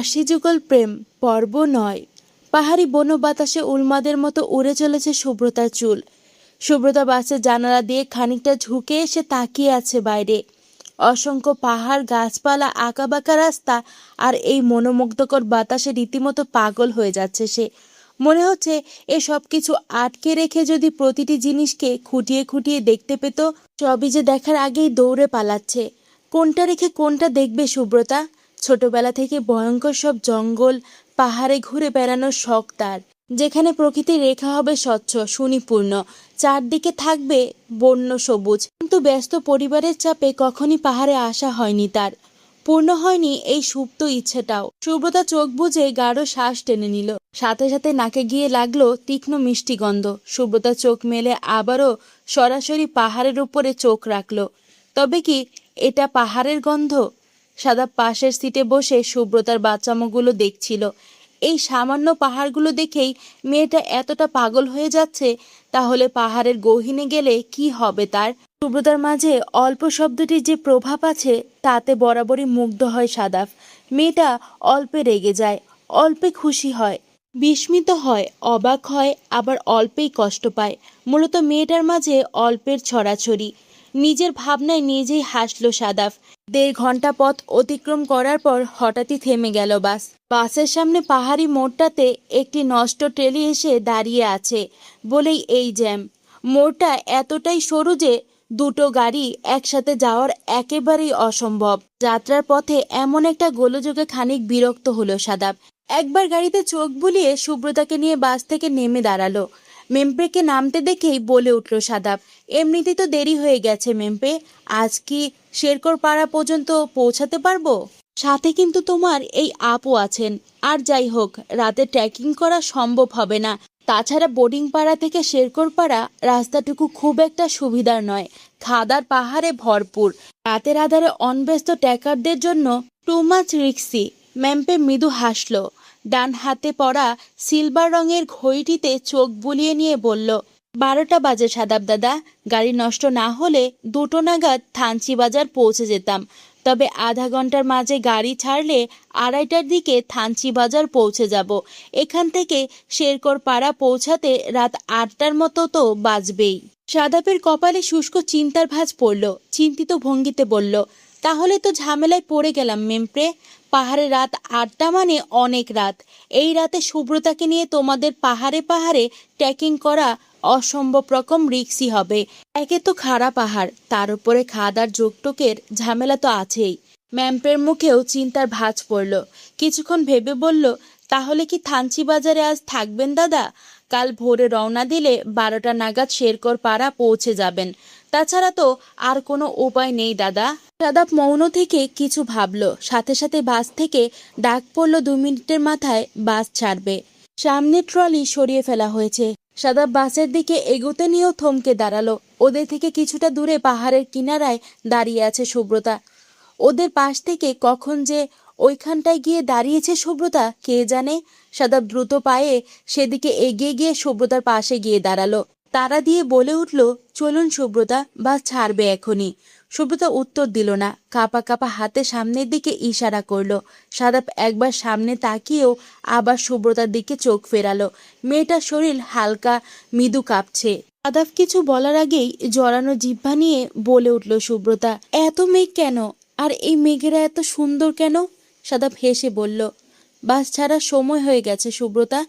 আশি যুগল প্রেম পর্ব ৯। পাহাড়ি বন বাতাসে উন্মাদের মতো উড়ে চলেছে শুভ্রতার চুল। শুভ্রতা বাসের জানালা দিয়ে খানিকটা ঝুঁকে এসে তাকিয়ে আছে বাইরে। অসংখ্য পাহাড়, গাছপালা, আঁকাবাঁকা রাস্তা আর এই মনোমুগ্ধকর বাতাসে রীতিমতো পাগল হয়ে যাচ্ছে সে। মনে হচ্ছে এসব কিছু আটকে রেখে যদি প্রতিটি জিনিসকে খুঁটিয়ে খুঁটিয়ে দেখতে পেত, সবই যে দেখার আগেই দৌড়ে পালাচ্ছে। কোনটা রেখে কোনটা দেখবে শুভ্রতা? ছোটবেলা থেকে ভয়ঙ্কর সব জঙ্গল, পাহাড়ে ঘুরে বেড়ানোর শখ তার, যেখানে প্রকৃতির রেখা হবে স্বচ্ছ সুনিপূর্ণ, চারদিকে থাকবে বন্য সবুজ। কিন্তু ব্যস্ত পরিবারের চাপে কখনই পাহাড়ে আসা হয়নি তার, পূর্ণ হয়নি এই সুপ্ত ইচ্ছেটাও। শুভ্রতা চোখ বুজে গাঢ় শ্বাস টেনে নিল, সাথে সাথে নাকে গিয়ে লাগলো তীক্ষ্ণ মিষ্টি গন্ধ। শুভ্রতা চোখ মেলে আবারও সরাসরি পাহাড়ের উপরে চোখ রাখলো। তবে কি এটা পাহাড়ের গন্ধ? সাদা পাশের সিটে বসে শুভ্রতার বাচ্চামোগুলো দেখছিল। এই সামান্য পাহাড়গুলো দেখেই মেয়েটা এতটা পাগল হয়ে যাচ্ছে, তাহলে পাহাড়ের গহীনে গেলে কি হবে তার? শুভ্রতার মাঝে অল্প শব্দটির যে প্রভাব আছে তাতে বরাবরই মুগ্ধ হয় সাদাফ। মেয়েটা অল্পে রেগে যায়, অল্পে খুশি হয়, বিস্মিত হয়, অবাক হয়, আবার অল্পেই কষ্ট পায়। মূলত মেয়েটার মাঝে অল্পের ছড়াছড়ি। নিজের ভাবনায় নিজেই হাসল সাদাফ। ১.৫ ঘন্টা পথ অতিক্রম করার পর হঠাৎই থেমে গেল বাস। বাসের সামনে পাহাড়ি মোড়টাতে একটি নষ্ট ট্রলি এসে দাঁড়িয়ে আছে বলেই এই জ্যাম। মোড়টা এতটাই সরু যে দুটো গাড়ি একসাথে যাওয়ার একেবারেই অসম্ভব। যাত্রার পথে এমন একটা গোলযোগে খানিক বিরক্ত হলো সাদাফ। একবার গাড়িতে চোখ বুলিয়ে শুভ্রতাকে নিয়ে বাস থেকে নেমে দাঁড়ালো। মেম্পেকে নামতে দেখেই বলে উঠল সাদাফ, এমনিতেই তো দেরি হয়ে গেছে মেম্পে, আজ কি শেরকর পাড়া পর্যন্ত পৌঁছাতে পারবো? সাথে কিন্তু তোমার এই আপু আছেন। আর যাই হোক, রাতে ট্রেকিং করা সম্ভব হবে না। তাছাড়া বোর্ডিং পাড়া থেকে শেরকর পাড়া রাস্তাটুকু খুব একটা সুবিধার নয়, খাদার পাহাড়ে ভরপুর। রাতের আধারে অনব্যস্ত ট্রেকারদের জন্য টু মাচ রিক্সি। ম্যাম্পে মৃদু হাসল, ডান হাতে পরা সিলভার রঙের ঘড়িটিতে চোখ বুলিয়ে নিয়ে বলল, ১২টা বাজে সাদাব দাদা। গাড়ি নষ্ট না হলে ২টো নাগাদ থানচি বাজার পৌঁছে যেতাম। তবে আধা ঘন্টার মাঝে গাড়ি ছাড়লে ২:৩০টার দিকে থানচি বাজার পৌঁছে যাব। এখান থেকে শেরকর পাড়া পৌঁছাতে রাত ৮টার মতো তো বাজবেই। সাদাপের কপালে শুষ্ক চিন্তার ভাঁজ পড়ল। চিন্তিত ভঙ্গিতে বলল, তাহলে তো ঝামেলায় পড়ে গেলাম মেম্প্রে। পাহাড়ে রাত ৮টা মানে অনেক রাত। এই রাতে শুভ্রতাকে নিয়ে তোমাদের পাহাড়ে পাহাড়ে ট্রেকিং করা অসম্ভব রকম রিক্সি হবে। একে তো খাড়া পাহাড়, তার উপরে খাদার যোগটোকের ঝামেলা তো আছেই। ম্যাম্পের মুখেও চিন্তার ভাঁজ পড়ল। কিছুক্ষণ ভেবে বলল, তাহলে কি থানচি বাজারে আজ থাকবেন দাদা? কাল ভোরে রওনা দিলে ১২টা নাগাদ শেরকর পাড়া পৌঁছে যাবেন। তাছাড়া তো আর কোনো উপায় নেই দাদা। সাদাপ মৌন থেকে কিছু ভাবল, সাথে সাথে বাস থেকে ডাক পড়ল ২ মিনিটের মাথায় বাস ছাড়বে। সামনে ট্রলি সরিয়ে ফেলা হয়েছে। সাদাপ বাসের দিকে এগোতে নিয়েও থমকে দাঁড়ালো। ওদের থেকে কিছুটা দূরে পাহাড়ের কিনারায় দাঁড়িয়ে আছে শুভ্রতা। ওদের পাশ থেকে কখন যে ওইখানটায় গিয়ে দাঁড়িয়েছে শুভ্রতা কে জানে। সাদাপ দ্রুত পায়ে সেদিকে এগিয়ে গিয়ে শুভ্রতার পাশে গিয়ে দাঁড়ালো। তাড়া দিয়ে বলে উঠল, চলুন শুভ্রতা, বাস ছাড়বে এখনই। শুভ্রতা উত্তর দিল না, কাঁপা কাঁপা হাতে সামনের দিকে ইশারা করলো। সাদাপ একবার সামনে তাকিয়েও আবার শুভ্রতার দিকে চোখ ফেরালো। মেয়েটার শরীর হালকা মৃদু কাঁপছে। সাদাপ কিছু বলার আগেই জড়ানো জিহ্বা নিয়ে বলে উঠল শুভ্রতা, এত মেঘ কেন? আর এই মেঘেরা এত সুন্দর কেন? সাদাপ হেসে বলল, বাস ছাড়ার সময় হয়ে গেছে শুভ্রতা।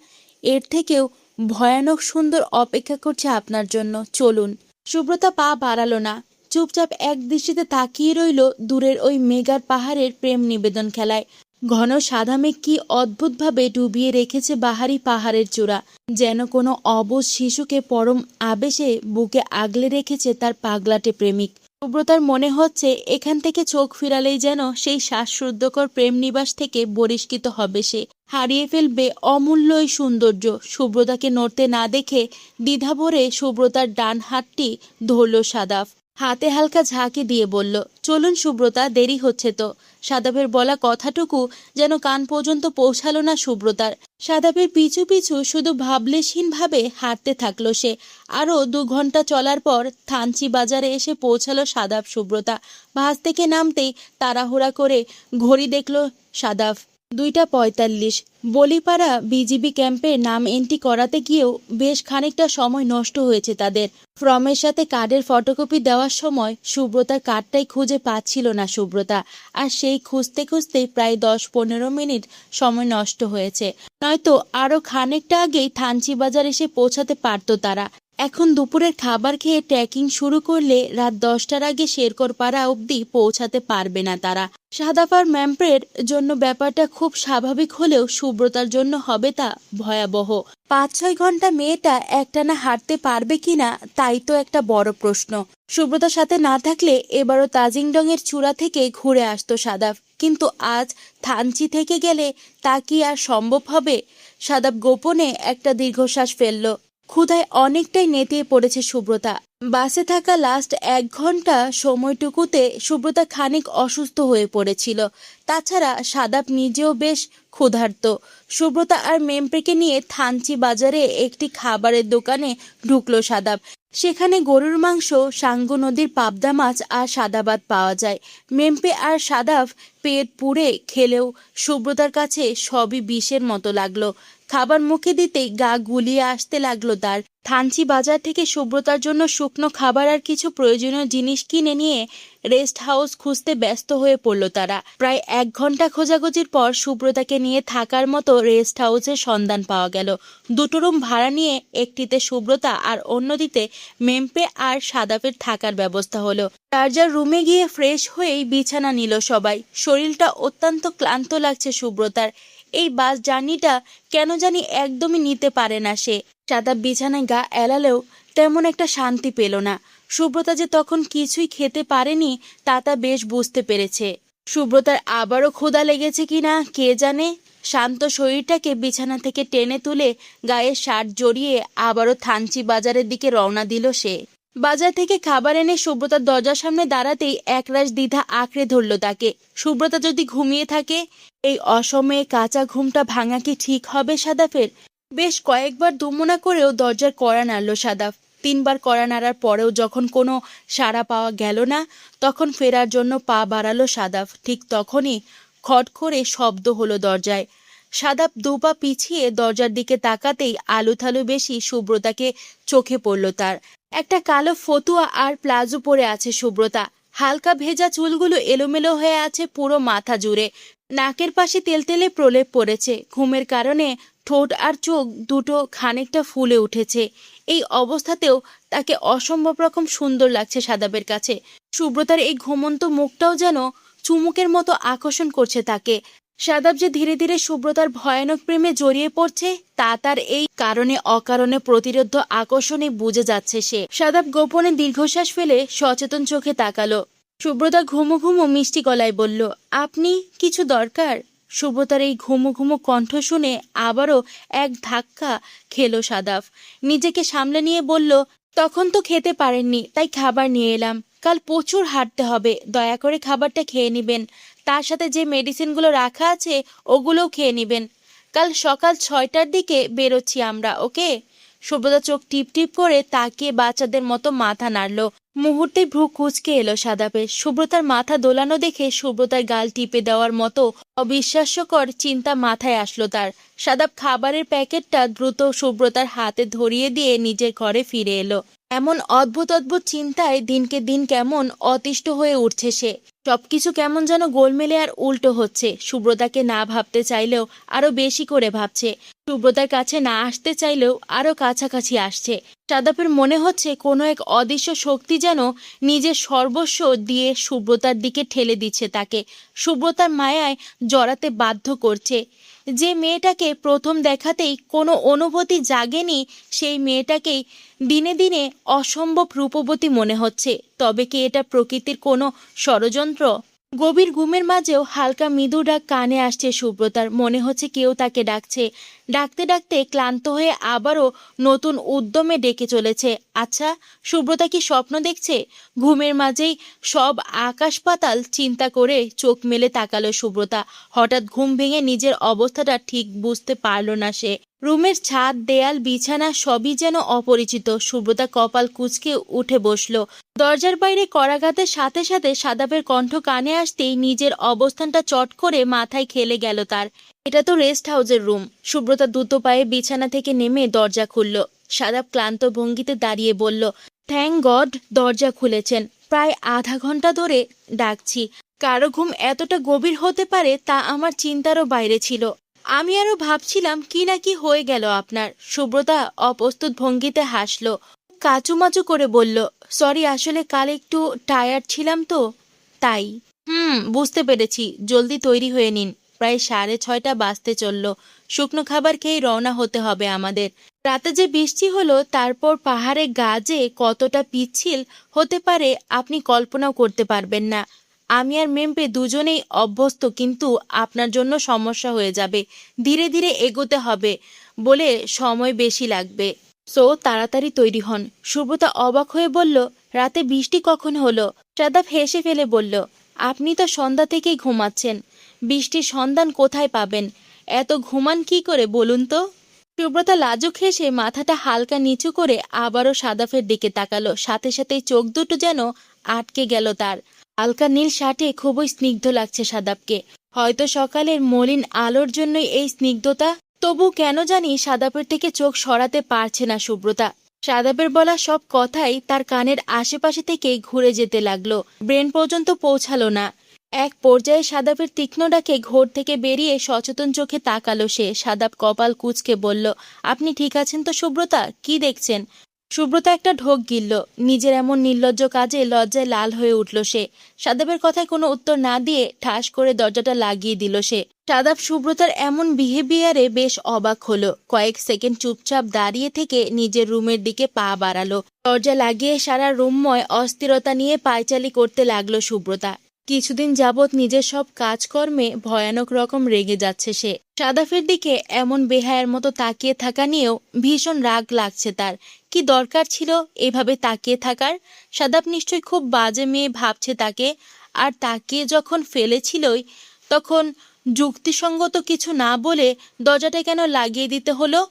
এর থেকেও ভয়ানক সুন্দর অপেক্ষা করছে আপনার জন্য, চলুন। শুভ্রতা পা বাড়ালো না, চুপচাপ এক দৃষ্টিতে তাকিয়ে রইল দূরের ওই মেঘার পাহাড়ের প্রেম নিবেদন খেলায়। ঘন সাদা মেঘ কি অদ্ভুতভাবে ডুবিয়ে রেখেছে বাহারি পাহাড়ের চূড়া, যেন কোনো অবুঝ শিশুকে পরম আবেশে বুকে আগলে রেখেছে তার পাগলাটে প্রেমিক। শুভ্রতার মনে হচ্ছে এখান থেকে চোখ ফিরালেই যেন সেই শ্বাসরুদ্ধকর প্রেম নিবাস থেকে বহিষ্কৃত হবে সে, হারিয়ে ফেলবে অমূল্য এই সৌন্দর্য। শুভ্রতাকে নড়তে না দেখে দ্বিধাভরে শুভ্রতার ডান হাতটি ধরল সাদাফ। হাতে হালকা ঝাঁকি দিয়ে বলল, চলুন শুভ্রতা, দেরি হচ্ছে তো। সাদাফের বলা কথাটুকু যেন কান পর্যন্ত পৌঁছালো না শুভ্রতার। সাদাফের পিছু পিছু শুধু ভাবলেশহীনভাবে হাঁটতে থাকলো সে। আরও ২ ঘন্টা চলার পর থানচি বাজারে এসে পৌঁছালো সাদাফ। শুভ্রতা বাস থেকে নামতেই তাড়াহুড়া করে ঘড়ি দেখল সাদাফ। 2:45। বলিপাড়া বিজিবি ক্যাম্পে নাম এন্ট্রি করাতে গিয়েও বেশ খানিকটা সময় নষ্ট হয়েছে তাদের। ফর্মের সাথে কার্ডের ফটোকপি দেওয়ার সময় সুব্রতার কার্ডটাই খুঁজে পাচ্ছিল না সুব্রতা। আর সেই খুঁজতে খুঁজতেই প্রায় 10-15 মিনিট সময় নষ্ট হয়েছে, নয়তো আরও খানিকটা আগেই থানচি বাজার এসে পৌঁছাতে পারতো তারা। এখন দুপুরের খাবার খেয়ে ট্রেকিং শুরু করলে রাত 10টার আগে শেরকরপাড়া অবধি পৌঁছাতে পারবে না তারা। সাদাফার ম্যাম্পের জন্য ব্যাপারটা খুব স্বাভাবিক হলেও সুব্রতার জন্য হবে তা ভয়াবহ। 5-6 ঘন্টা মেয়েটা একটানা হাঁটতে পারবে কিনা তাই তো একটা বড় প্রশ্ন। সুব্রতার সাথে না থাকলে এবারও তাজিংডংয়ের চূড়া থেকে ঘুরে আসতো সাদাফ, কিন্তু আজ থানচি থেকে গেলে তা কি আর সম্ভব হবে? সাদাফ গোপনে একটা দীর্ঘশ্বাস ফেলল। ক্ষুধায় অনেকটাই নেতিয়ে পড়েছে সুব্রতা। বাসে থাকা লাস্ট 1 ঘন্টা সময়টুকুতে সুব্রতা খানিক অসুস্থ হয়ে পড়েছিল। তাছাড়া সাদাপ নিজেও বেশ ক্ষুধার্ত। সুব্রতা আর মেম্পেকে নিয়ে থানচি বাজারে একটি খাবারের দোকানে ঢুকলো সাদাপ। সেখানে গরুর মাংস, সাঙ্গু নদীর পাবদা মাছ আর সাদা ভাত পাওয়া যায়। মেম্পে আর সাদাফ পেট পুড়ে খেলেও সুব্রতার কাছে সবই বিষের মতো লাগলো। খাবার মুখে দিতেই গা গুলিয়ে আসতে লাগলো তার। থানচি বাজার থেকে সুব্রতার জন্য শুকনো খাবার আর কিছু প্রয়োজনীয় জিনিস কিনে নিয়ে রেস্ট হাউস খুঁজতে ব্যস্ত হয়ে পড়ল তারা। প্রায় 1 ঘন্টা খোঁজাখুঁজির পর সুব্রতাকে নিয়ে থাকার মতো রেস্ট হাউসের সন্ধান পাওয়া গেল। 2টো রুম ভাড়া নিয়ে একটিতে সুব্রতা আর অন্যটিতে মেম্পে আর সাদাফের থাকার ব্যবস্থা হলো। যার যার রুমে গিয়ে ফ্রেশ হয়েই বিছানা নিল সবাই। শরীরটা অত্যন্ত ক্লান্ত লাগছে সুব্রতার। এই বাস জার্নিটা কেন জানি একদমই নিতে পারে না সে। সাদাপ বিছানায় গা এলালেও তেমন একটা শান্তি পেল না। সুব্রতা যে তখন কিছুই খেতে পারেনি তা বেশ বুঝতে পেরেছে। সুব্রতার আবারও ক্ষুধা লেগেছে কিনা কে জানে। শান্ত শরীরটাকে বিছানা থেকে টেনে তুলে গায়ে শার্ট জড়িয়ে আবারও থানচি বাজারের দিকে রওনা দিল সে। বাজার থেকে খাবার এনে সুব্রতার দরজার সামনে দাঁড়াতেই একরাশ দ্বিধা আঁকড়ে ধরল তাকে। সুব্রতা যদি ঘুমিয়ে থাকে, এই অসময়ে কাঁচা ঘুমটা ভাঙা কি ঠিক হবে সাদাফের? বেশ কয়েকবার দুমুনা করেও দরজার কড়া নাড়ল সাদাফ। 3বার কড়া নাড়ার পরেও যখন কোনো সাড়া পাওয়া গেল না, তখন ফেরার জন্য পা বাড়ালো সাদাফ। ঠিক তখনই খট করে শব্দ হলো দরজায়। সাদাফ 2 পা পিছিয়ে দরজার দিকে তাকাতেই আলুথালু বেশি সুব্রতাকে চোখে পড়ল তার। একটা কালো ফতুয়া আর প্লাজো পরে আছে সুব্রতা। হালকা ভেজা চুলগুলো এলোমেলো হয়ে আছে পুরো মাথা জুড়ে। নাকের পাশে তেলতেলে প্রলেপ পড়েছে। ঘুমের কারণে ঠোঁট আর চোখ দুটো খানিকটা ফুলে উঠেছে। এই অবস্থাতেও তাকে অসম্ভব রকম সুন্দর লাগছে সাদাবের কাছে। সুব্রতার এই ঘুমন্ত মুখটাও যেন চুমুকের মতো আকর্ষণ করছে তাকে। সাদাব যে ধীরে ধীরে সুব্রতার ভয়ানক প্রেমে জড়িয়ে পড়ছে তা তার এই কারণে অকারণে প্রতিরোধ আকর্ষণে বুঝে যাচ্ছে সে। সাদাব গোপনে দীর্ঘশ্বাস ফেলে সচেতন চোখে তাকালো। সুব্রতা ঘুমো ঘুমো মিষ্টি গলায় বলল, আপনি কিছু দরকার? সুব্রতার এই ঘুমো ঘুমো কণ্ঠ শুনে আবারও এক ধাক্কা খেলো সাদাফ। নিজেকে সামলে নিয়ে বলল, তখন তো খেতে পারেননি তাই খাবার নিয়ে এলাম। কাল প্রচুর হাঁটতে হবে, দয়া করে খাবারটা খেয়ে নিবেন। তার সাথে যে মেডিসিনগুলো রাখা আছে ওগুলোও খেয়ে নিবেন। কাল সকাল 6টার দিকে বেরোচ্ছি আমরা, ওকে? সুব্রতা চোখ টিপ টিপ করে তাকিয়ে বাচ্চাদের মতো মাথা নাড়ল। মুহূর্তে ভ্রু কুঁচকে এলো সাদাপের। সুব্রতার মাথা দোলানো দেখে সুব্রতার গাল টিপে দেওয়ার মতো অবিশ্বাস্যকর চিন্তা মাথায় আসলো তার। সাদাপ খাবারের প্যাকেটটা দ্রুত সুব্রতার হাতে ধরিয়ে দিয়ে নিজের ঘরে ফিরে এলো। এমন অদ্ভুত অদ্ভুত চিন্তায় দিনকে দিন কেমন অতিষ্ঠ হয়ে উঠছে সে। সবকিছু কেমন যেন গোলমেলে আর উল্টো হচ্ছে। সুব্রতাকে না ভাবতে চাইলেও আরো বেশি করে ভাবছে। সুব্রতার কাছে না আসতে চাইলেও আরো কাছাকাছি আসছে। সাদাপের মনে হচ্ছে কোনো এক অদৃশ্য শক্তি যেন নিজের সর্বস্ব দিয়ে সুব্রতার দিকে ঠেলে দিচ্ছে তাকে। সুব্রতার মায়ায় জড়াতে বাধ্য করছে। যে মেয়েটাকে প্রথম দেখাতেই কোনো অনুভূতি জাগেনি, সেই মেয়েটাকেই দিনে দিনে অসম্ভব রূপবতী মনে হচ্ছে। তবে কি এটা প্রকৃতির কোনো ষড়যন্ত্র? গভীর ঘুমের মাঝেও হালকা মৃদু ডাক কানে আসছে সুব্রতার। মনে হচ্ছে কেউ তাকে ডাকছে। ডাকতে ডাকতে ক্লান্ত হয়ে আবারও নতুন উদ্যমে ডেকে চলেছে। আচ্ছা, সুব্রতা কি স্বপ্ন দেখছে? ঘুমের মাঝেই সব আকাশ পাতাল চিন্তা করে চোখ মেলে তাকালো সুব্রতা। হঠাৎ ঘুম ভেঙে নিজের অবস্থাটা ঠিক বুঝতে পারল না সে। রুমের ছাদ, দেয়াল, বিছানা সবই যেন অপরিচিত। সুব্রতা কপাল কুঁচকে উঠে বসলো। দরজার বাইরে করাঘাতের সাথে সাথে সাদাবের কণ্ঠ কানে আসতেই নিজের অবস্থানটা চট করে মাথায় খেলে গেল তার। এটা তো রেস্ট হাউসের রুম। সুব্রতা দ্রুত পায়ে বিছানা থেকে নেমে দরজা খুলল। সাদাব ক্লান্ত ভঙ্গিতে দাঁড়িয়ে বলল, থ্যাংক গড দরজা খুলেছেন। প্রায় আধা ঘন্টা ধরে ডাকছি। কারো ঘুম এতটা গভীর হতে পারে তা আমার চিন্তারও বাইরে ছিল। আমি আরো ভাবছিলাম কি না কি হয়ে গেল আপনার। সুব্রতা অপ্রস্তুত ভঙ্গিতে হাসল, কাচুমাচু করে বলল, সরি, আসলে কাল একটু টায়ার্ড ছিলাম তো তাই। বুঝতে পেরেছি। জলদি তৈরি হয়ে নিন। প্রায় 6:30 বাজতে চলল। শুকনো খাবার খেয়ে রওনা হতে হবে আমাদের। রাতে যে বৃষ্টি হলো, তারপর পাহাড়ে গা যে কতটা পিচ্ছিল হতে পারে আপনি কল্পনাও করতে পারবেন না। আমি আর মেম্পে দুজনেই অভ্যস্ত, কিন্তু আপনার জন্য সমস্যা হয়ে যাবে। ধীরে ধীরে এগোতে হবে বলে সময় বেশি লাগবে। সো তাড়াতাড়ি তৈরি হন। সুব্রতা অবাক হয়ে বলল, রাতে বৃষ্টি কখন হলো? সাদাব হেসে ফেলে বলল, আপনি তো সন্ধ্যা থেকেই ঘুমাচ্ছেন। বৃষ্টির সন্ধান কোথায় পাবেন? এত ঘুমান কি করে বলুন তো? সুব্রতা লাজুক হেসে মাথাটা হালকা নিচু করে আবারও সাদাফের দিকে তাকালো। সাথে সাথেই চোখ দুটো যেন আটকে গেল তার। হালকা নীল শার্টে খুবই স্নিগ্ধ লাগছে সাদাবকে। হয়তো সকালের মলিন আলোর জন্যই এই স্নিগ্ধতা। তবু কেন জানি সাদাবের থেকে চোখ সরাতে পারছে না সুব্রতা। সাদাবের বলা সব কথাই তার কানের আশেপাশে থেকে ঘুরে যেতে লাগলো, ব্রেন পর্যন্ত পৌঁছালো না। এক পর্যায়ে সাদাবের তীক্ষ্ণ ডাকে ঘোর থেকে বেরিয়ে সচেতন চোখে তাকালো সে। সাদাব কপাল কুঁচকে বলল, আপনি ঠিক আছেন তো সুব্রতা? কি দেখছেন? সুব্রতা একটা ঢোক গিলল। নিজের এমন নির্লজ্জ কাজে লজ্জায় লাল হয়ে উঠল সে। সাদাবের কথায় কোনো উত্তর না দিয়ে ঠাস করে দরজাটা লাগিয়ে দিল সে। সাদাব সুব্রতার এমন বিহেভিয়ারে বেশ অবাক হলো। কয়েক সেকেন্ড চুপচাপ দাঁড়িয়ে থেকে নিজের রুমের দিকে পা বাড়ালো। দরজা লাগিয়ে সারা রুমময় অস্থিরতা নিয়ে পায়চালি করতে লাগলো সুব্রতা। কিছুদিন যাবৎ নিজের সব কাজকর্মে ভয়ানক রকম রেগে যাচ্ছে সে। সাদাফের দিকে এমন বেহায়ার মতো তাকিয়ে থাকা নিয়েও ভীষণ রাগ লাগছে তার। কি দরকার ছিল এভাবে তাকিয়ে থাকার? সাদাব নিশ্চয়ই খুব বাজে মেয়ে ভাবছে তাকে। আর তাকিয়ে যখন ফেলেছিলই, তখন যুক্তিসঙ্গত কিছু না বলে দরজাটা কেন লাগিয়ে দিতে হলো?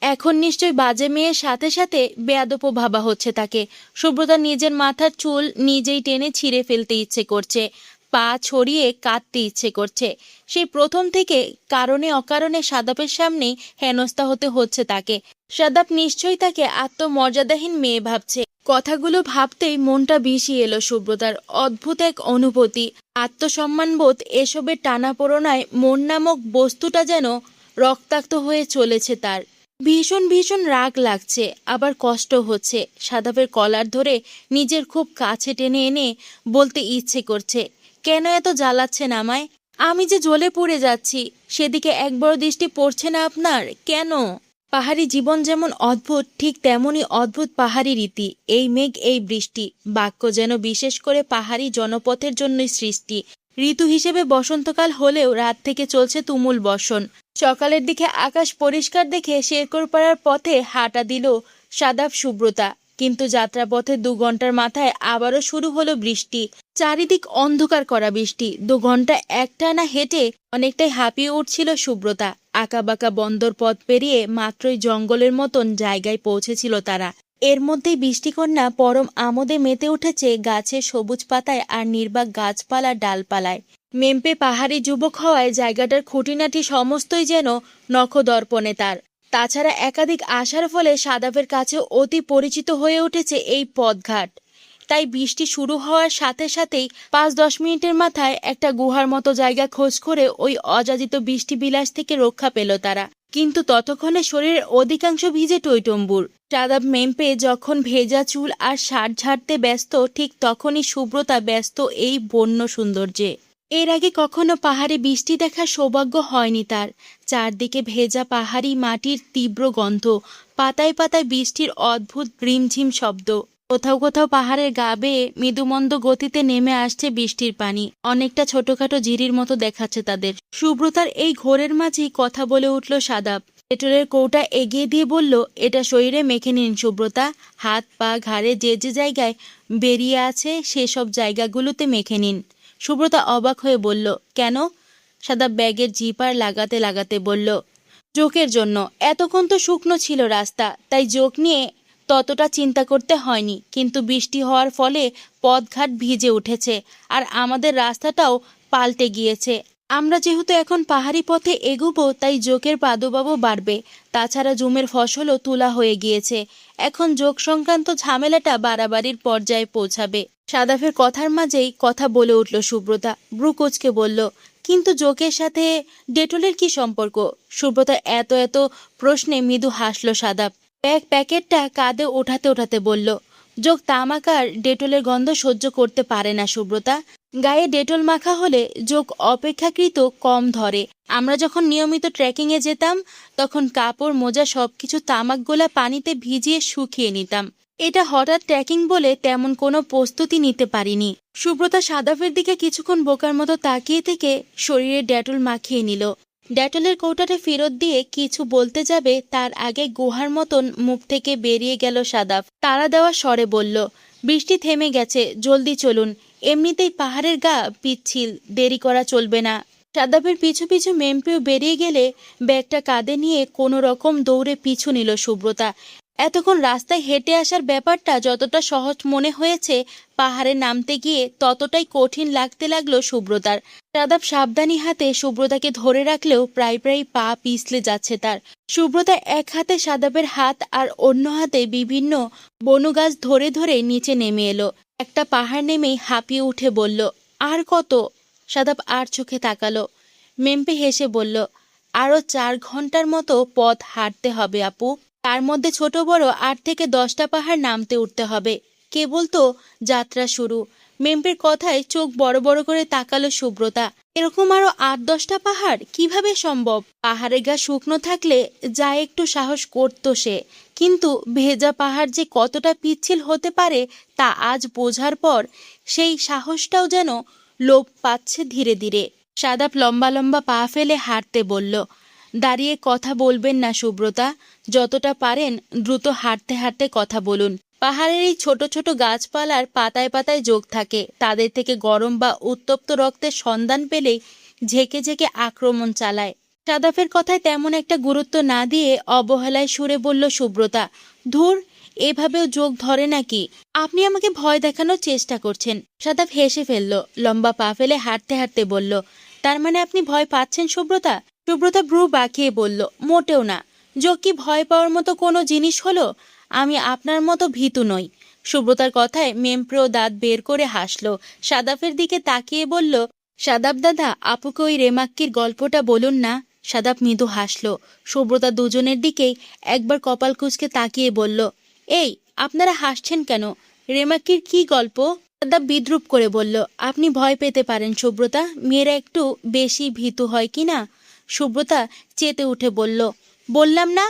এখন নিশ্চয়ই বাজে মেয়ের সাথে সাথে বেয়াদপও ভাবা হচ্ছে তাকে। সুব্রতা নিজের মাথার চুল নিজেই টেনে ছিঁড়ে ফেলতে ইচ্ছে করছে, পা ছড়িয়ে কাঁদতে ইচ্ছে করছে। সেই প্রথম থেকে কারণে অকারণে সাদাপের সামনেই হেনস্থা হতে হচ্ছে তাকে। সাদাপ নিশ্চয়ই তাকে আত্মমর্যাদাহীন মেয়ে ভাবছে। কথাগুলো ভাবতেই মনটা বিষিয়ে এলো সুব্রতার। অদ্ভুত এক অনুভূতি, আত্মসম্মানবোধ, এসবের টানাপোড়েনায় মন নামক বস্তুটা যেন রক্তাক্ত হয়ে চলেছে তার। ভীষণ ভীষণ রাগ লাগছে, আবার কষ্ট হচ্ছে। সাদাবের কলার ধরে নিজের খুব কাছে টেনে এনে বলতে ইচ্ছে করছে, কেন এত জ্বালাচ্ছেন আমায়? আমি যে জ্বলে পুড়ে যাচ্ছি, সেদিকে একবারও দৃষ্টি পড়ছে না আপনার? কেন? পাহাড়ি জীবন যেমন অদ্ভুত, ঠিক তেমনই অদ্ভুত পাহাড়ি রীতি। এই মেঘ, এই বৃষ্টি, বাক্য যেন বিশেষ করে পাহাড়ি জনপথের জন্যই সৃষ্টি। ঋতু হিসেবে বসন্তকাল হলেও রাত থেকে চলছে তুমুল বর্ষণ। সকালের দিকে আকাশ পরিষ্কার দেখে শেরকোরপাড়ার পথে হাঁটা দিল সাদাব সুব্রতা। কিন্তু যাত্রাপথে 2 ঘন্টার মাথায় আবারও শুরু হলো বৃষ্টি। চারিদিক অন্ধকার করা বৃষ্টি। 2 ঘন্টা একটানা হেঁটে অনেকটাই হাঁপিয়ে উঠছিল সুব্রতা। আঁকাবাঁকা বন্দর পথ পেরিয়ে মাত্রই জঙ্গলের মতন জায়গায় পৌঁছেছিল তারা। এর মধ্যেই বৃষ্টিকন্যা পরম আমোদে মেতে উঠেছে গাছের সবুজ পাতায় আর নির্বাক গাছপালার ডালপালায়। মেম্পে পাহাড়ি যুবক হওয়ায় জায়গাটার খুঁটিনাটি সমস্তই যেন নখদর্পণে তার। তাছাড়া একাধিক আসার ফলে সাদাবের কাছে অতি পরিচিত হয়ে উঠেছে এই পথঘাট। তাই বৃষ্টি শুরু হওয়ার সাথে সাথেই 5-10 মিনিটের মাথায় একটা গুহার মতো জায়গা খোঁজ করে ওই অযাচিত বৃষ্টি বিলাস থেকে রক্ষা পেল তারা। কিন্তু ততক্ষণে শরীরের অধিকাংশ ভিজে টইটম্বুর। সাদাব মেম্পে যখন ভেজা চুল আর শার্ট ঝাড়তে ব্যস্ত, ঠিক তখনই সুব্রতা ব্যস্ত এই বন্য সৌন্দর্যে। এর আগে কখনো পাহাড়ে বৃষ্টি দেখার সৌভাগ্য হয়নি তার। চারদিকে ভেজা পাহাড়ি মাটির তীব্র গন্ধ, পাতায় পাতায় বৃষ্টির অদ্ভুত রিমঝিম শব্দ। কোথাও কোথাও পাহাড়ের গা বেয়ে মৃদুমন্দ গতিতে নেমে আসছে বৃষ্টির পানি, অনেকটা ছোটখাটো ঝিরির মতো দেখাচ্ছে তাদের। সুব্রতার এই ঘোরের মাঝেই কথা বলে উঠল সাদাব। পেট্রোলের কৌটা এগিয়ে দিয়ে বলল, এটা শরীরে মেখে নিন সুব্রতা, হাত পা ঘাড়ে যে যে জায়গায় বেরিয়ে আছে সেসব জায়গাগুলোতে মেখে নিন। সুব্রতা অবাক হয়ে বলল, কেন? সাদাব ব্যাগের জিপার লাগাতে লাগাতে বলল, জোকের জন্য। এতক্ষণ তো শুকনো ছিল রাস্তা, তাই জোক নিয়ে ততটা চিন্তা করতে হয়নি, কিন্তু বৃষ্টি হওয়ার ফলে পথঘাট ভিজে উঠেছে আর আমাদের রাস্তাটাও পাল্টে গিয়েছে। আমরা যেহেতু এখন পাহাড়ি পথে এগোবো, তাই জোকের প্রাদুর্ভাবও বাড়বে। তাছাড়া জুমের ফসলও তোলা হয়ে গিয়েছে, এখন জোক সংক্রান্ত ঝামেলাটা বাড়াবাড়ির পর্যায়ে পৌঁছাবে। সাদাফের কথার মাঝেই কথা বলে উঠল সুব্রতা। ব্রু কোচকে বলল, কিন্তু জোকের সাথে ডেটলের কি সম্পর্ক? সুব্রতার এত এত প্রশ্নে মৃদু হাসল সাদাব। প্যাকেটটা কাঁধে ওঠাতে ওঠাতে বলল, জোক তামাক আর ডেটলের গন্ধ সহ্য করতে পারে না সুব্রতা। গায়ে ডেটল মাখা হলে জোক অপেক্ষাকৃত কম ধরে। আমরা যখন নিয়মিত ট্রেকিংয়ে যেতাম, তখন কাপড় মোজা সবকিছু তামাক গোলা পানিতে ভিজিয়ে শুকিয়ে নিতাম। এটা হঠাৎ ট্রেকিং বলে তেমন কোনো প্রস্তুতি নিতে পারিনি। সুব্রতা সাদাফের দিকে কিছুক্ষণ বোকার মতো তাকিয়ে থেকে শরীরে ডেটল মাখিয়ে নিল। ডেটলের কৌটাটা ফেরত দিয়ে কিছু বলতে যাবে, তার আগে গুহার মতন মুখ থেকে বেরিয়ে গেল সাদাফ। তাড়া দেওয়া স্বরে বলল, বৃষ্টি থেমে গেছে, জলদি চলুন। এমনিতেই পাহাড়ের গা পিচ্ছিল, দেরি করা চলবে না। সাদাফের পিছু পিছু মেম্পিও বেরিয়ে গেলে ব্যাগটা কাঁধে নিয়ে কোনো রকম দৌড়ে পিছু নিল সুব্রতা। এতক্ষণ রাস্তায় হেঁটে আসার ব্যাপারটা যতটা সহজ মনে হয়েছে, পাহাড়ে নামতে গিয়ে ততটাই কঠিন লাগতে লাগলো সুব্রতার। সাদাব সাবধানী হাতে সুব্রতাকে ধরে রাখলেও প্রায় প্রায় পা পিছলে যাচ্ছে তার। সুব্রতা এক হাতে সাদাবের হাত আর অন্য হাতে বিভিন্ন বনু গাছ ধরে ধরে নিচে নেমে এলো। একটা পাহাড় নেমেই হাঁপিয়ে উঠে বলল, আর কত? সাদাব আর চোখে তাকালো। মেম্পে হেসে বলল, আরো 4 ঘন্টার মতো পথ হাঁটতে হবে আপু। তার মধ্যে ছোট বড় 8 থেকে 10টা পাহাড় নামতে উঠতে হবে। কেবল তো যাত্রা শুরু। মেম্পের কথায় চোখ বড় বড় করে তাকালো সুব্রতা। এরকম আরো 8-10টা পাহাড় কিভাবে সম্ভব? পাহাড়ের গা শুকনো থাকলে যা একটু সাহস করত সে, কিন্তু ভেজা পাহাড় যে কতটা পিচ্ছিল হতে পারে তা আজ বোঝার পর সেই সাহসটাও যেন লোপ পাচ্ছে ধীরে ধীরে। সাদাব লম্বা লম্বা পা ফেলে হাঁটতে বলল, দাঁড়িয়ে কথা বলবেন না সুব্রতা, যতটা পারেন দ্রুত হাঁটতে হাঁটতে কথা বলুন। পাহাড়ের এই ছোট ছোট গাছপালার পাতায় পাতায় যোগ থাকে, তাদের থেকে গরম বা উত্তপ্ত রক্তের সন্ধান পেলেই ঝেঁকে ঝেঁকে আক্রমণ চালায়। সাদাফের কথায় তেমন একটা গুরুত্ব না দিয়ে অবহেলায় সুরে বলল সুব্রতা, ধুর, এভাবেও যোগ ধরে নাকি? আপনি আমাকে ভয় দেখানোর চেষ্টা করছেন। সাদাফ হেসে ফেলল, লম্বা পা ফেলে হাঁটতে হাঁটতে বলল, তার মানে আপনি ভয় পাচ্ছেন সুব্রতা? সুব্রতা ভ্রু বাঁকিয়ে বলল, মোটেও না। যোগ কি ভয় পাওয়ার মতো কোনো জিনিস হলো? আমি আপনার মতো ভীতু নই। সুব্রতার কথায় মেমপ্রেও দাঁত বের করে হাসল। সাদাফের দিকে তাকিয়ে বলল, সাদাব দাদা, আপুকে ওই রেমাক্কির গল্পটা বলুন না। সাদাব মৃদু হাসল। সুব্রতা দুজনের দিকেই একবার কপাল কুঁচকে তাকিয়ে বলল, এই, আপনারা হাসছেন কেন? রেমাক্কির কি গল্প? সাদাব বিদ্রুপ করে বলল, আপনি ভয় পেতে পারেন সুব্রতা, মেয়েরা একটু বেশি ভীতু হয় কি না? সুব্রতা চেতে উঠে বলল, বললাম না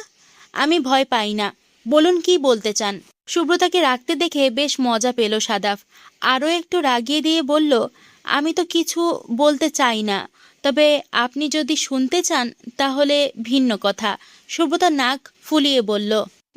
আমি ভয় পাই না, বলুন কি বলতে চান। সুব্রতাকে রাখতে দেখে বেশ মজা পেল সাদাফ। আরও একটু রাগিয়ে দিয়ে বলল, আমি তো কিছু বলতে চাই না, তবে আপনি যদি শুনতে চান তাহলে ভিন্ন কথা। সুব্রতা নাক ফুলিয়ে বলল,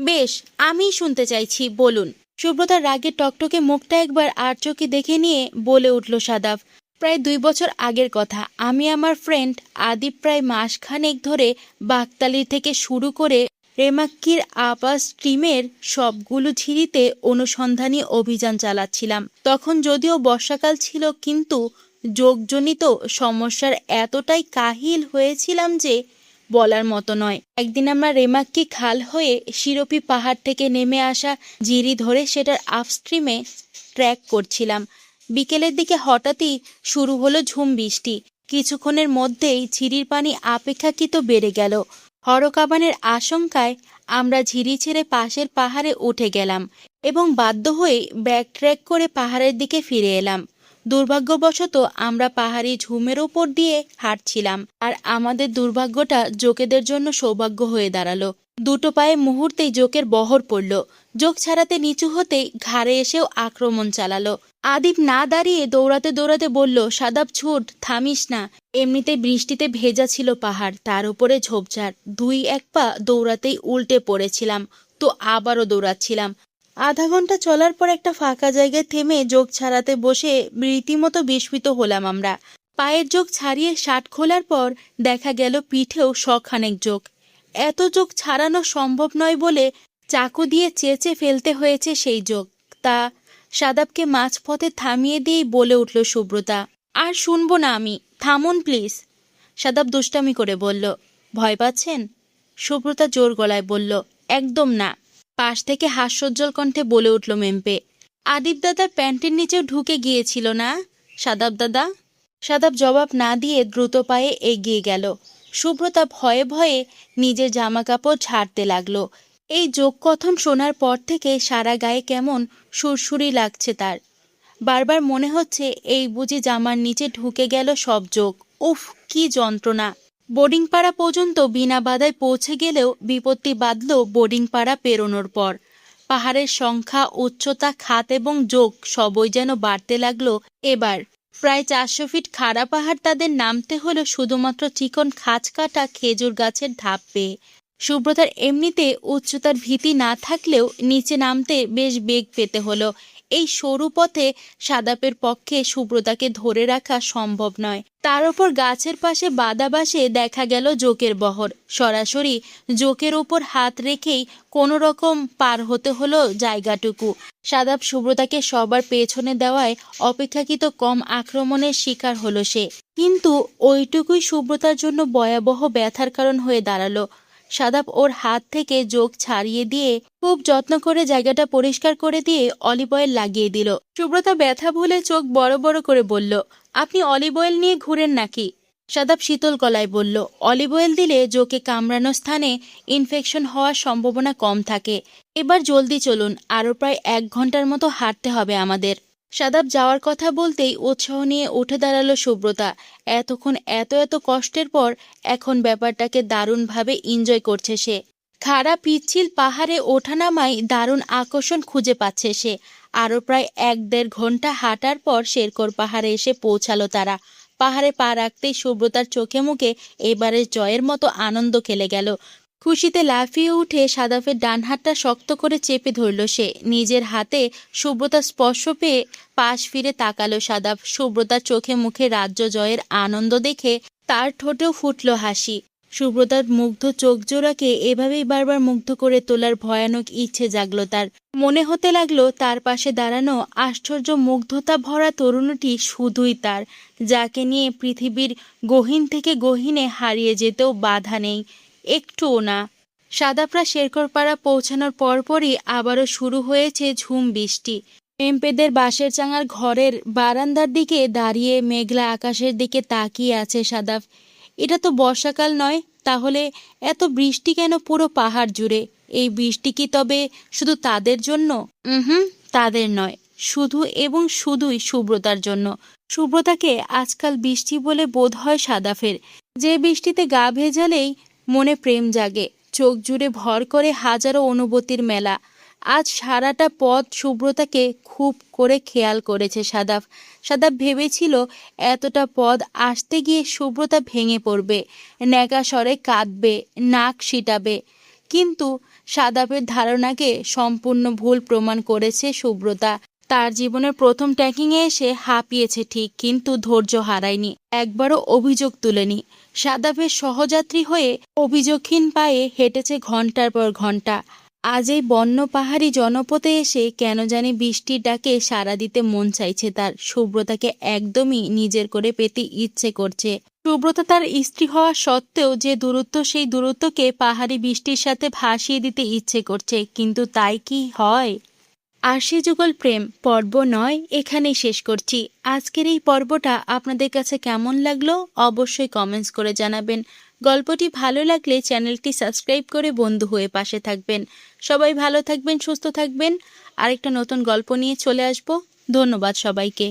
বেশ, আমি শুনতে চাইছি, বলুন। সুব্রতার রাগে টকটকে মুখটা একবার আর চোখে দেখে নিয়ে বলে উঠল সাদাফ, প্রায় 2 বছর আগের কথা। আমি আমার ফ্রেন্ড আদিপ প্রায় মাসখানেক ধরে বাগতালি থেকে শুরু করে রেমাক্কির আপার স্ট্রিমের সবগুলো ঝিরিতে অনুসন্ধানী অভিযান চালাচ্ছিলাম। তখন যদিও বর্ষাকাল ছিল, কিন্তু যোগজনিত সমস্যার এতটাই কাহিল হয়েছিলাম যে বলার মতো নয়। একদিন আমরা রেমাক্কি খাল হয়ে শিরোপি পাহাড় থেকে নেমে আসা ঝিরি ধরে সেটার আপস্ট্রিমে ট্র্যাক করছিলাম। বিকেলের দিকে হঠাৎই শুরু হলো ঝুম বৃষ্টি। কিছুক্ষণের মধ্যেই ঝিরির পানি অপেক্ষাকৃত বেড়ে গেল। হরকাবানের আশঙ্কায় আমরা ঝিরি ছেড়ে পাশের পাহাড়ে উঠে গেলাম এবং বাধ্য হয়ে ব্যাক ট্র্যাক করে পাহাড়ের দিকে ফিরে এলাম। দুর্ভাগ্যবশত আমরা পাহাড়ি ঝুমের ওপর দিয়ে হাঁটছিলাম, আর আমাদের দুর্ভাগ্যটা জোকেদের জন্য সৌভাগ্য হয়ে দাঁড়ালো। দুটো পায়ে মুহূর্তেই জোকের বহর পড়ল। জোক ছাড়াতে নিচু হতেই ঘাড়ে এসেও আক্রমণ চালালো। আদিব না দাঁড়িয়ে দৌড়াতে দৌড়াতে বলল, সাদাব ছুট, থামিস না। এমনিতে বৃষ্টিতে ভেজা ছিল পাহাড়, তার উপরে ঝোপঝাড়। 2-1 পা দৌড়াতেই উল্টে পড়েছিলাম, তো আবারও দৌড়াচ্ছিলাম। আধা ঘন্টা চলার পর একটা ফাঁকা জায়গায় থেমে জোক ছাড়াতে বসে রীতিমতো বিস্মিত হলাম আমরা। পায়ের জোক ছাড়িয়ে শার্ট খোলার পর দেখা গেল পিঠেও শখানেক জোক। এত জোক ছাড়ানো সম্ভব নয় বলে চাকু দিয়ে চেঁচে ফেলতে হয়েছে সেই জোক। তা সাদাবকে মাঝপথে থামিয়ে দিয়েই বলে উঠল সুব্রতা, আর শুনবো না আমি, থামুন প্লিজ। সাদাব দুষ্টামি করে বলল, ভয় পাচ্ছেন? সুব্রতা জোর গলায় বলল, একদম না। পাশ থেকে হাস্যোজ্জ্বল কণ্ঠে বলে উঠল মেম্পে, আদিব দাদার প্যান্টের নিচেও ঢুকে গিয়েছিল না সাদাব দাদা? সাদাব জবাব না দিয়ে দ্রুত পায়ে এগিয়ে গেল। সুব্রতা ভয়ে ভয়ে নিজের জামা কাপড় ঝাড়তে লাগলো। এই যোগকথন শোনার পর থেকে সারা গায়ে কেমন সুরসুরি লাগছে তার। বারবার মনে হচ্ছে এই বুঝি জামার নিচে ঢুকে গেল সব যোগ। উফ, কি যন্ত্রণা! বোর্ডিং পাড়া পর্যন্ত বিনা বাধায় পৌঁছে গেলেও বিপত্তি বাঁধল বোর্ডিং পাড়া পেরোনোর পর। পাহাড়ের সংখ্যা, উচ্চতা, খাত এবং যোগ সবই যেন বাড়তে লাগলো এবার। প্রায় 400 ফিট খাড়া পাহাড় তাদের নামতে হলো শুধুমাত্র চিকন খাঁজ কাটা খেজুর গাছের ধাপ পেয়ে। সুব্রতার এমনিতে উচ্চতার ভীতি না থাকলেও নিচে নামতে বেশ বেগ পেতে হলো। এই সরু পথে সাদাপের পক্ষে সুব্রতাকে ধরে রাখা সম্ভব নয়। তার ওপর গাছের পাশে বাঁধা বাঁশে দেখা গেল জোকের বহর। সরাসরি জোকের ওপর হাত রেখেই কোনো রকম পার হতে হলো জায়গাটুকু। সাদাব সুব্রতাকে সবার পেছনে দেওয়ায় অপেক্ষাকৃত কম আক্রমণের শিকার হলো সে। কিন্তু ওইটুকুই সুব্রতার জন্য ভয়াবহ ব্যথার কারণ হয়ে দাঁড়ালো। সাদাব ওর হাত থেকে জোক ছাড়িয়ে দিয়ে খুব যত্ন করে জায়গাটা পরিষ্কার করে দিয়ে অলিভ অয়েল লাগিয়ে দিল। সুব্রতা ব্যথা ভুলে চোখ বড় বড় করে বলল, আপনি অলিভ অয়েল নিয়ে ঘুরেন নাকি? সাদাব শীতল গলায় বলল, অলিভ অয়েল দিলে জোকে কামড়ানো স্থানে ইনফেকশন হওয়ার সম্ভাবনা কম থাকে। এবার জলদি চলুন, আরও প্রায় 1 ঘন্টার মতো হাঁটতে হবে আমাদের। সাদাব যাওয়ার কথা বলতেই উৎসাহ নিয়ে উঠে দাঁড়ালো সুব্রতা। এতক্ষণ এত কষ্টের পর এখন ব্যাপারটাকে দারুণভাবে এনজয় করছে সে। খাড়া পিচ্ছিল পাহাড়ে ওঠানামায় দারুণ আকর্ষণ খুঁজে পাচ্ছে সে। আরও প্রায় 1-1.5 ঘন্টা হাঁটার পর শেরকর পাহাড়ে এসে পৌঁছালো তারা। পাহাড়ে পা রাখতেই সুব্রতার চোখে মুখে এবারে জয়ের মতো আনন্দ খেলে গেল। খুশিতে লাফিয়ে উঠে সাদাফের ডান হাতটা শক্ত করে চেপে ধরল সে। নিজের হাতে সুব্রতার স্পর্শ পেয়ে পাশ ফিরে তাকালো সাদাফ। সুব্রতার চোখে মুখে রাজ্য জয়ের আনন্দ দেখে তার ঠোঁটেও ফুটল হাসি। সুব্রতার মুগ্ধ চোখ জোড়াকে এভাবেই বারবার মুগ্ধ করে তোলার ভয়ানক ইচ্ছে জাগলো তার। মনে হতে লাগলো তার পাশে দাঁড়ানো আশ্চর্য মুগ্ধতা ভরা তরুণীটি শুধুই তার, যাকে নিয়ে পৃথিবীর গহীন থেকে গহীনে হারিয়ে যেতেও বাধা নেই, একটুও না। সাদাপরা শেরকরপাড়া পৌঁছানোর পরপরই আবারও শুরু হয়েছে ঝুম বৃষ্টি। মেম্পেদের বাঁশের চাঙার ঘরের বারান্দার দিকে দাঁড়িয়ে মেঘলা আকাশের দিকে তাকিয়ে আছে সাদাফ। এটা তো বর্ষাকাল নয়, তাহলে এত বৃষ্টি কেন পুরো পাহাড় জুড়ে? এই বৃষ্টি কি তবে শুধু তাদের জন্য? তাদের নয়, শুধু এবং শুধুই সুব্রতার জন্য। সুব্রতাকে আজকাল বৃষ্টি বলে বোধ হয় সাদাফের। যে বৃষ্টিতে গা ভেজালেই মনে প্রেম জাগে, চোখ জুড়ে ভর করে হাজারো অনুভূতির মেলা। আজ সারাটা পথ সুব্রতাকে খুব করে খেয়াল করেছে সাদাফ। সাদাফ ভেবেছিল এতটা পথ আসতে গিয়ে সুব্রতা ভেঙে পড়বে, ন্যাকা স্বরে কাঁদবে, নাক সিটাবে। কিন্তু সাদাফের ধারণাকে সম্পূর্ণ ভুল প্রমাণ করেছে সুব্রতা। তার জীবনের প্রথম ট্রেকিংয়ে এসে হাঁপিয়েছে ঠিক, কিন্তু ধৈর্য হারায়নি, একবারও অভিযোগ তুলেনি। সাদাফের সহযাত্রী হয়ে অভিযোগহীন পায়ে হেঁটেছে ঘন্টার পর ঘন্টা। আজ এই বন্য পাহাড়ি জনপদে এসে কেন জানি বৃষ্টির ডাকে সাড়া দিতে মন চাইছে তার। সুব্রতাকে একদমই নিজের করে পেতে ইচ্ছে করছে। সুব্রতা তার স্ত্রী হওয়া সত্ত্বেও যে দূরত্ব, সেই দূরত্বকে পাহাড়ি বৃষ্টির সাথে ভাসিয়ে দিতে ইচ্ছে করছে, কিন্তু তাই কি হয়? আরশি যুগল প্রেম পর্ব 9 এখানেই শেষ করছি। আজকের এই পর্বটা আপনাদের কাছে কেমন লাগলো অবশ্যই কমেন্টস করে জানাবেন। গল্পটি ভালো লাগলে চ্যানেলটি সাবস্ক্রাইব করে বন্ধু হয়ে পাশে থাকবেন। সবাই ভালো থাকবেন, সুস্থ থাকবেন। আরেকটা নতুন গল্প নিয়ে চলে আসব। ধন্যবাদ সবাইকে।